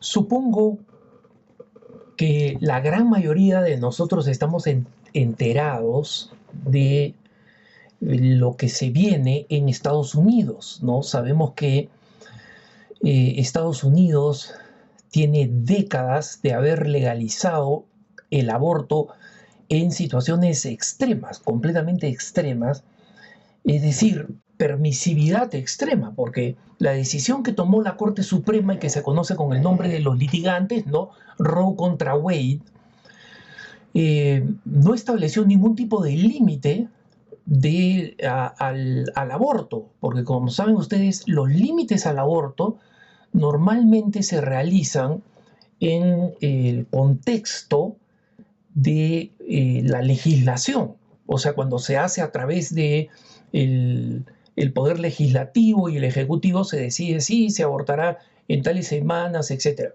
Supongo que la gran mayoría de nosotros estamos enterados de lo que se viene en Estados Unidos, ¿no? Sabemos que Estados Unidos tiene décadas de haber legalizado el aborto en situaciones extremas, completamente extremas, es decir, permisividad extrema, porque la decisión que tomó la Corte Suprema y que se conoce con el nombre de los litigantes, ¿no? Roe contra Wade, no estableció ningún tipo de límite al aborto, porque como saben ustedes, los límites al aborto normalmente se realizan en el contexto de la legislación, o sea, cuando se hace a través de el poder legislativo y el ejecutivo se decide si se abortará en tales semanas, etc.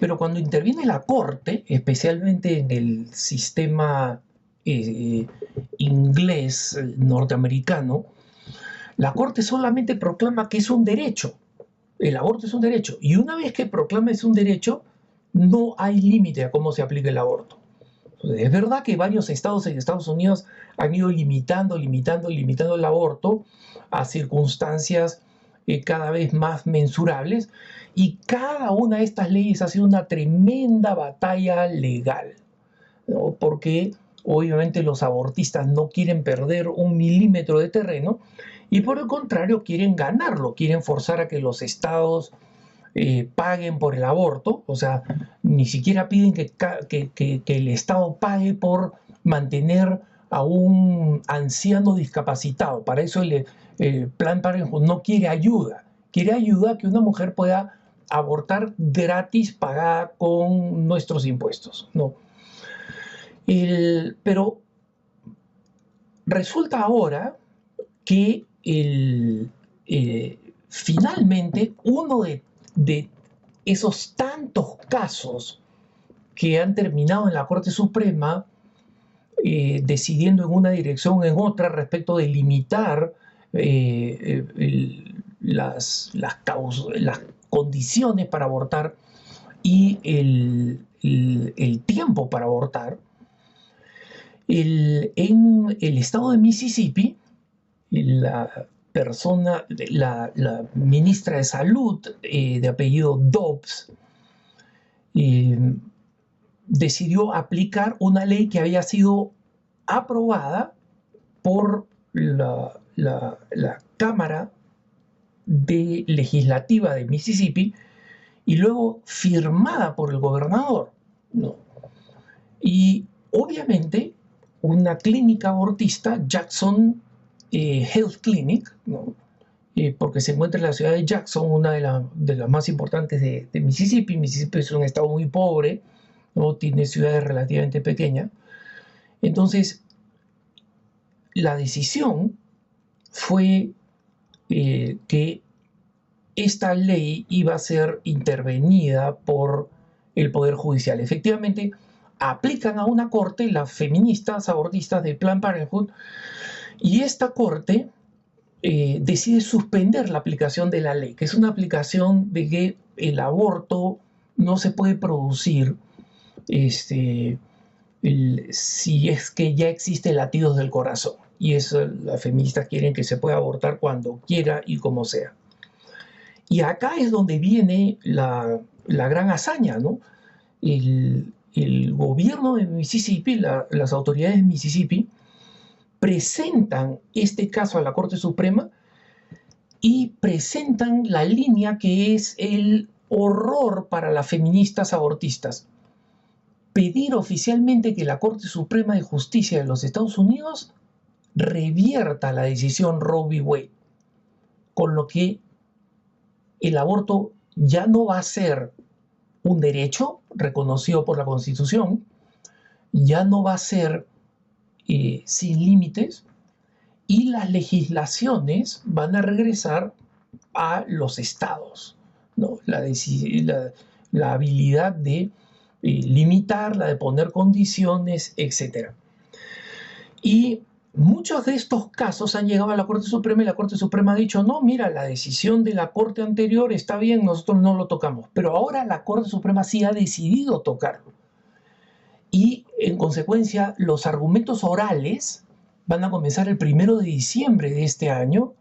Pero cuando interviene la Corte, especialmente en el sistema inglés norteamericano, la Corte solamente proclama que es un derecho. El aborto es un derecho. Y una vez que proclama es un derecho, no hay límite a cómo se aplica el aborto. Entonces, es verdad que varios estados en Estados Unidos han ido limitando el aborto a circunstancias cada vez más mensurables, y cada una de estas leyes ha sido una tremenda batalla legal, ¿no? Porque obviamente los abortistas no quieren perder un milímetro de terreno y por el contrario quieren ganarlo, quieren forzar a que los estados paguen por el aborto, o sea, ni siquiera piden que el Estado pague por mantener a un anciano discapacitado. Para eso el Planned Parenthood no quiere ayuda a que una mujer pueda abortar gratis pagada con nuestros impuestos, ¿no? Pero resulta ahora que finalmente uno de esos tantos casos que han terminado en la Corte Suprema decidiendo en una dirección o en otra respecto de limitar las condiciones para abortar y el tiempo para abortar. En el estado de Mississippi, la ministra de Salud, de apellido Dobbs, decidió aplicar una ley que había sido aprobada por la Cámara Legislativa de Mississippi y luego firmada por el gobernador, ¿no? Y obviamente una clínica abortista, Jackson Health Clinic, ¿no? Porque se encuentra en la ciudad de Jackson, una de las más importantes de Mississippi. Mississippi es un estado muy pobre, ¿no? Tiene ciudades relativamente pequeñas. Entonces, la decisión fue que esta ley iba a ser intervenida por el Poder Judicial. Efectivamente, aplican a una corte las feministas abortistas de Planned Parenthood y esta corte decide suspender la aplicación de la ley, que es una aplicación de que el aborto no se puede producir si es que ya existen latidos del corazón. Y eso las feministas quieren que se pueda abortar cuando quiera y como sea. Y acá es donde viene la gran hazaña, ¿no? El gobierno de Mississippi, las autoridades de Mississippi, presentan este caso a la Corte Suprema y presentan la línea que es el horror para las feministas abortistas. Pedir oficialmente que la Corte Suprema de Justicia de los Estados Unidos revierta la decisión Roe v. Wade, con lo que el aborto ya no va a ser un derecho reconocido por la Constitución, ya no va a ser sin límites, y las legislaciones van a regresar a los estados, ¿no? La habilidad de limitar, la de poner condiciones, etc. Y muchos de estos casos han llegado a la Corte Suprema y la Corte Suprema ha dicho, no, mira, la decisión de la Corte anterior está bien, nosotros no lo tocamos. Pero ahora la Corte Suprema sí ha decidido tocarlo. Y en consecuencia, los argumentos orales van a comenzar el 1 de diciembre de este año.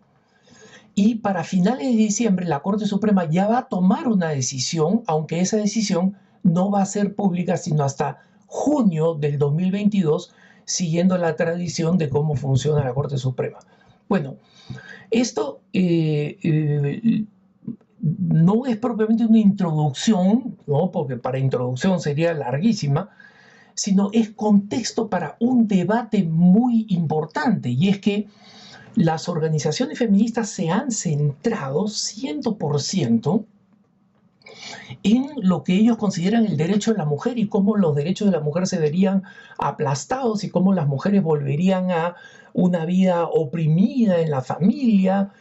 Y para finales de diciembre la Corte Suprema ya va a tomar una decisión, aunque esa decisión no va a ser pública sino hasta junio del 2022, siguiendo la tradición de cómo funciona la Corte Suprema. Bueno, esto no es propiamente una introducción, ¿no? Porque para introducción sería larguísima, sino es contexto para un debate muy importante, y es que las organizaciones feministas se han centrado 100% en lo que ellos consideran el derecho de la mujer y cómo los derechos de la mujer se verían aplastados y cómo las mujeres volverían a una vida oprimida en la familia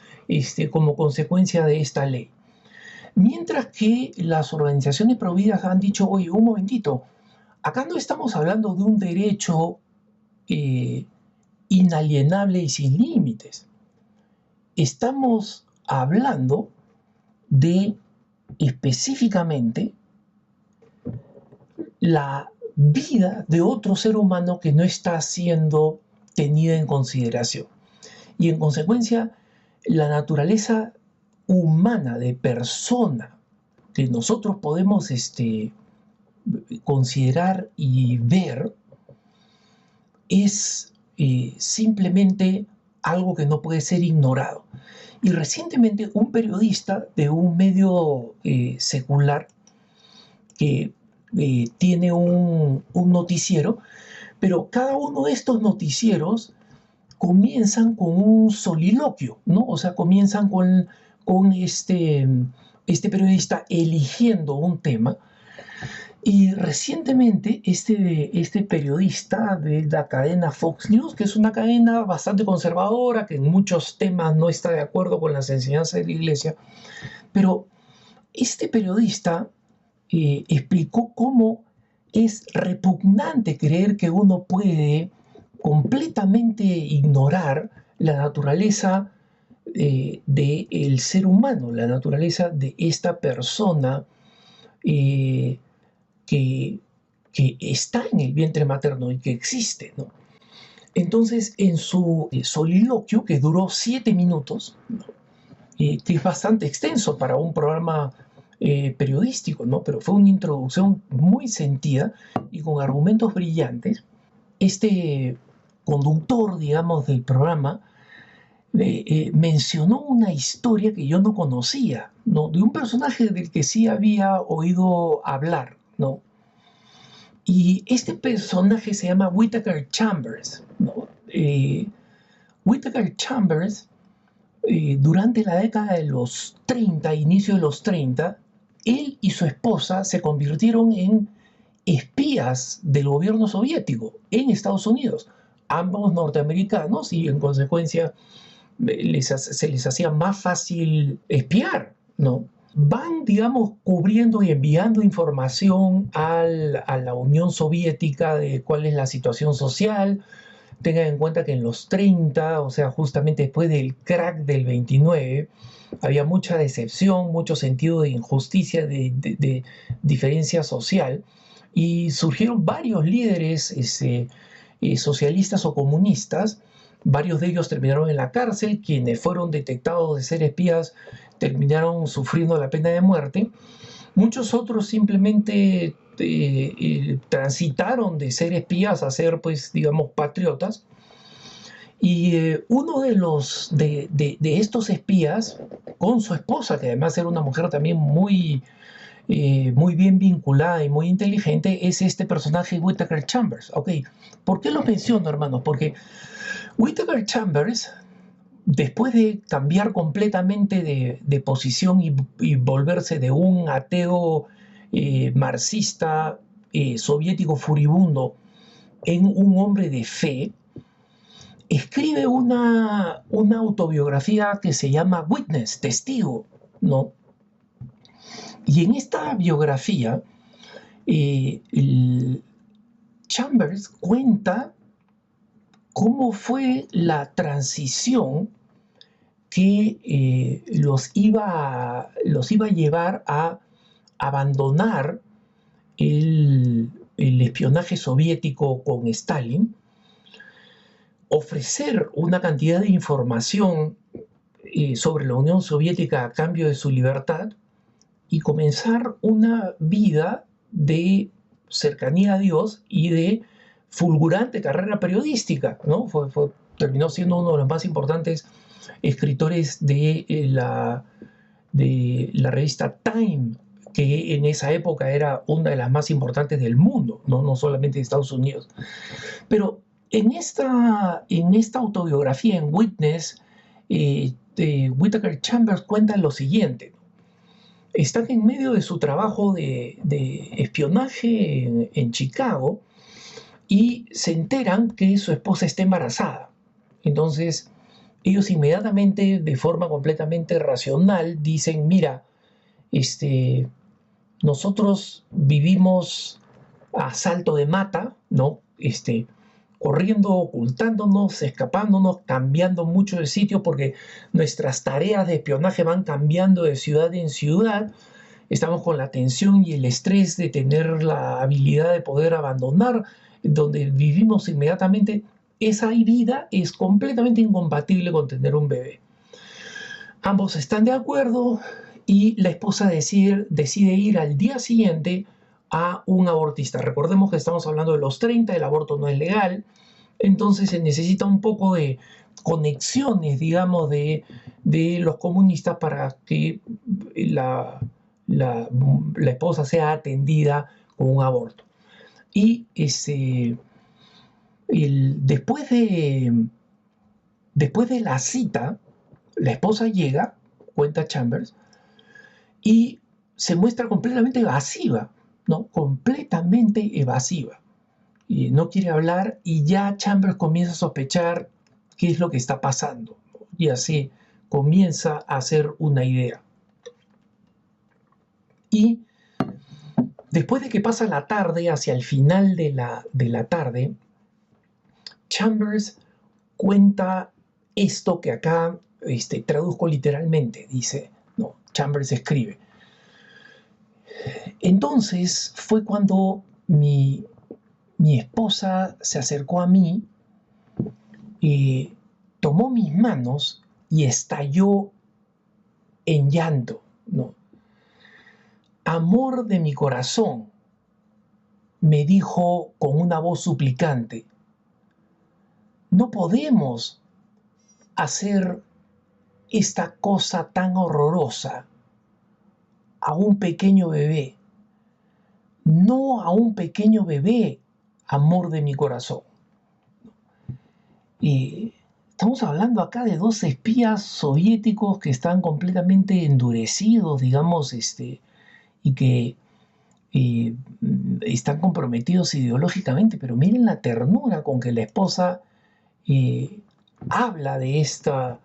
como consecuencia de esta ley. Mientras que las organizaciones prohibidas han dicho, oye, un momentito, acá no estamos hablando de un derecho inalienable y sin límites. Estamos hablando de específicamente la vida de otro ser humano que no está siendo tenida en consideración. Y en consecuencia, la naturaleza humana de persona que nosotros podemos considerar y ver es simplemente algo que no puede ser ignorado. Y recientemente un periodista de un medio secular que tiene un noticiero, pero cada uno de estos noticieros comienzan con un soliloquio, ¿no? O sea, comienzan con este periodista eligiendo un tema. Y recientemente este periodista de la cadena Fox News, que es una cadena bastante conservadora, que en muchos temas no está de acuerdo con las enseñanzas de la Iglesia, pero este periodista explicó cómo es repugnante creer que uno puede completamente ignorar la naturaleza del ser humano, la naturaleza de esta persona que está en el vientre materno y que existe, ¿no? Entonces, en su soliloquio, que duró 7 minutos, ¿no? Que es bastante extenso para un programa periodístico, ¿no? Pero fue una introducción muy sentida y con argumentos brillantes. Este conductor, digamos, del programa mencionó una historia que yo no conocía, ¿no? De un personaje del que sí había oído hablar, ¿no? Y este personaje se llama Whittaker Chambers, ¿no? Whittaker Chambers, durante la década de los 30, inicio de los 30, él y su esposa se convirtieron en espías del gobierno soviético en Estados Unidos, ambos norteamericanos, y en consecuencia se les hacía más fácil espiar, ¿no? Van, digamos, cubriendo y enviando información a la Unión Soviética de cuál es la situación social. Tengan en cuenta que en los 30, o sea, justamente después del crack del 29, había mucha decepción, mucho sentido de injusticia, de diferencia social, y surgieron varios líderes socialistas o comunistas. Varios de ellos terminaron en la cárcel, quienes fueron detectados de ser espías terminaron sufriendo la pena de muerte. Muchos otros simplemente transitaron de ser espías a ser, pues, digamos, patriotas. Y uno de estos espías, con su esposa, que además era una mujer también muy bien vinculada y muy inteligente, es este personaje Whittaker Chambers. Ok, ¿por qué lo menciono, hermanos? Porque Whittaker Chambers, después de cambiar completamente de posición y volverse de un ateo marxista soviético furibundo en un hombre de fe, escribe una autobiografía que se llama Witness, Testigo, ¿no? Y en esta biografía, Chambers cuenta cómo fue la transición que los iba a llevar a abandonar el espionaje soviético con Stalin, ofrecer una cantidad de información sobre la Unión Soviética a cambio de su libertad y comenzar una vida de cercanía a Dios y de fulgurante carrera periodística, ¿no? Terminó siendo uno de los más importantes escritores de la revista Time, que en esa época era una de las más importantes del mundo, no solamente de Estados Unidos. Pero en esta autobiografía, en Witness, Whittaker Chambers cuenta lo siguiente. Están en medio de su trabajo de espionaje en Chicago y se enteran que su esposa está embarazada. Entonces, ellos inmediatamente, de forma completamente racional, dicen, mira, nosotros vivimos a salto de mata, ¿no? Corriendo, ocultándonos, escapándonos, cambiando mucho de sitio porque nuestras tareas de espionaje van cambiando de ciudad en ciudad. Estamos con la tensión y el estrés de tener la habilidad de poder abandonar donde vivimos inmediatamente. Esa vida es completamente incompatible con tener un bebé. Ambos están de acuerdo y la esposa decide ir al día siguiente a un abortista. Recordemos que estamos hablando de los 30, el aborto no es legal, entonces se necesita un poco de conexiones, digamos, de los comunistas para que la esposa sea atendida con un aborto. Y después de la cita, la esposa llega, cuenta Chambers, y se muestra completamente evasiva, ¿no? Completamente evasiva. Y no quiere hablar y ya Chambers comienza a sospechar qué es lo que está pasando, ¿no? Y así comienza a hacer una idea. Y después de que pasa la tarde, hacia el final de la tarde, Chambers cuenta esto que acá traduzco literalmente. Dice, no, Chambers escribe. Entonces fue cuando mi esposa se acercó a mí, tomó mis manos y estalló en llanto, ¿no? Amor de mi corazón, me dijo con una voz suplicante, no podemos hacer esta cosa tan horrorosa a un pequeño bebé. No a un pequeño bebé, amor de mi corazón. Y estamos hablando acá de dos espías soviéticos que están completamente endurecidos, digamos, y que están comprometidos ideológicamente, pero miren la ternura con que la esposa habla de esta,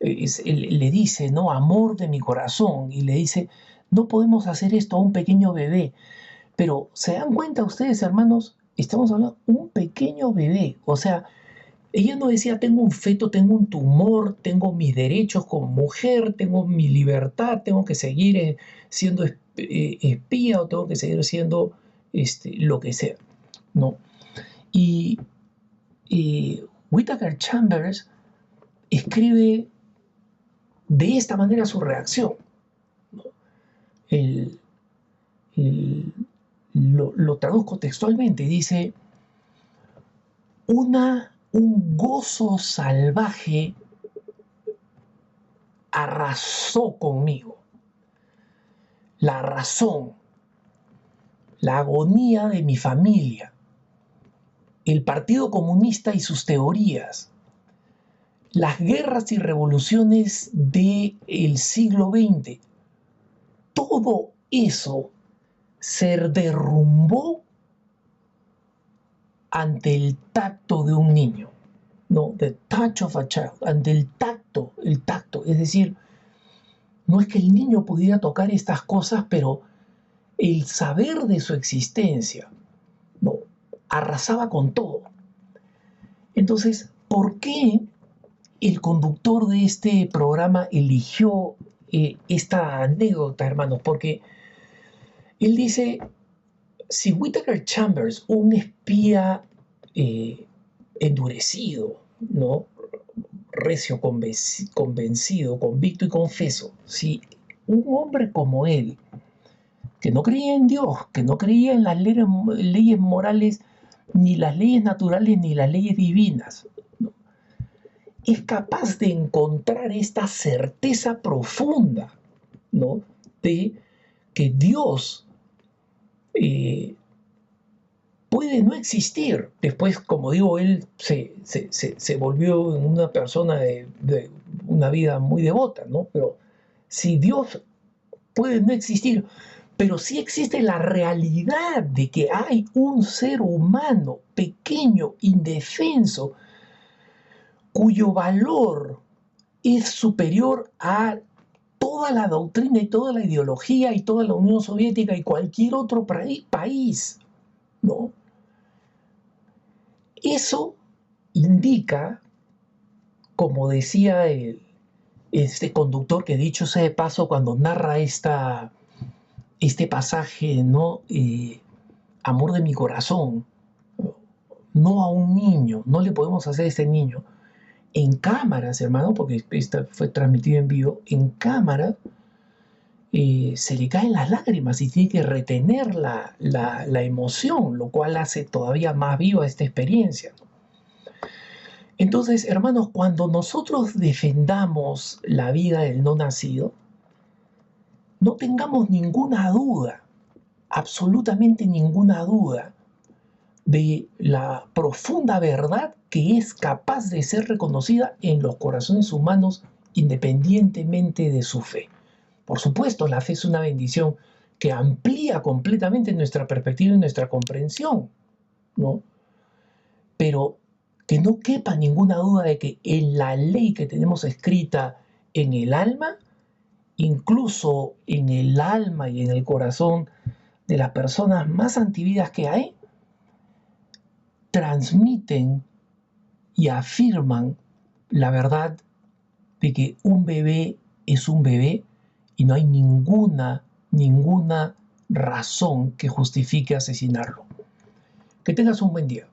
le dice, ¿no? Amor de mi corazón, y le dice, no podemos hacer esto a un pequeño bebé. Pero, ¿se dan cuenta ustedes, hermanos? Estamos hablando de un pequeño bebé. O sea, ella no decía, tengo un feto, tengo un tumor, tengo mis derechos como mujer, tengo mi libertad, tengo que seguir siendo espía o tengo que seguir siendo lo que sea, ¿no? Y Whittaker Chambers escribe de esta manera su reacción, ¿no? Lo traduzco textualmente, dice, un gozo salvaje arrasó conmigo. La razón, la agonía de mi familia, el Partido Comunista y sus teorías, las guerras y revoluciones del siglo XX, todo eso se derrumbó ante el tacto de un niño, ¿no? The touch of a child, ante el tacto, es decir, no es que el niño pudiera tocar estas cosas, pero el saber de su existencia, ¿no? Arrasaba con todo. Entonces, ¿por qué el conductor de este programa eligió esta anécdota, hermanos? Porque él dice, si Whittaker Chambers, un espía eh, endurecido, ¿no? Recio, convencido, convicto y confeso, si un hombre como él, que no creía en Dios, que no creía en las leyes morales, ni las leyes naturales, ni las leyes divinas, ¿no?, es capaz de encontrar esta certeza profunda, ¿no?, de que Dios puede no existir. Después, como digo, él se volvió una persona de una vida muy devota, ¿no? Pero si Dios puede no existir, pero sí existe la realidad de que hay un ser humano pequeño, indefenso, cuyo valor es superior a toda la doctrina y toda la ideología y toda la Unión Soviética y cualquier otro país, ¿no? Eso indica, como decía este conductor, que dicho sea de paso, cuando narra este pasaje, ¿no? Amor de mi corazón, no a un niño, no le podemos hacer a este niño. En cámaras, hermano, porque esta fue transmitido en vivo, en cámara se le caen las lágrimas y tiene que retener la emoción, lo cual hace todavía más viva esta experiencia. Entonces, hermanos, cuando nosotros defendamos la vida del no nacido, no tengamos ninguna duda, absolutamente ninguna duda, de la profunda verdad que es capaz de ser reconocida en los corazones humanos independientemente de su fe. Por supuesto, la fe es una bendición que amplía completamente nuestra perspectiva y nuestra comprensión, ¿no? Pero que no quepa ninguna duda de que en la ley que tenemos escrita en el alma, incluso en el alma y en el corazón de las personas más antividas que hay, transmiten y afirman la verdad de que un bebé es un bebé y no hay ninguna razón que justifique asesinarlo. Que tengas un buen día.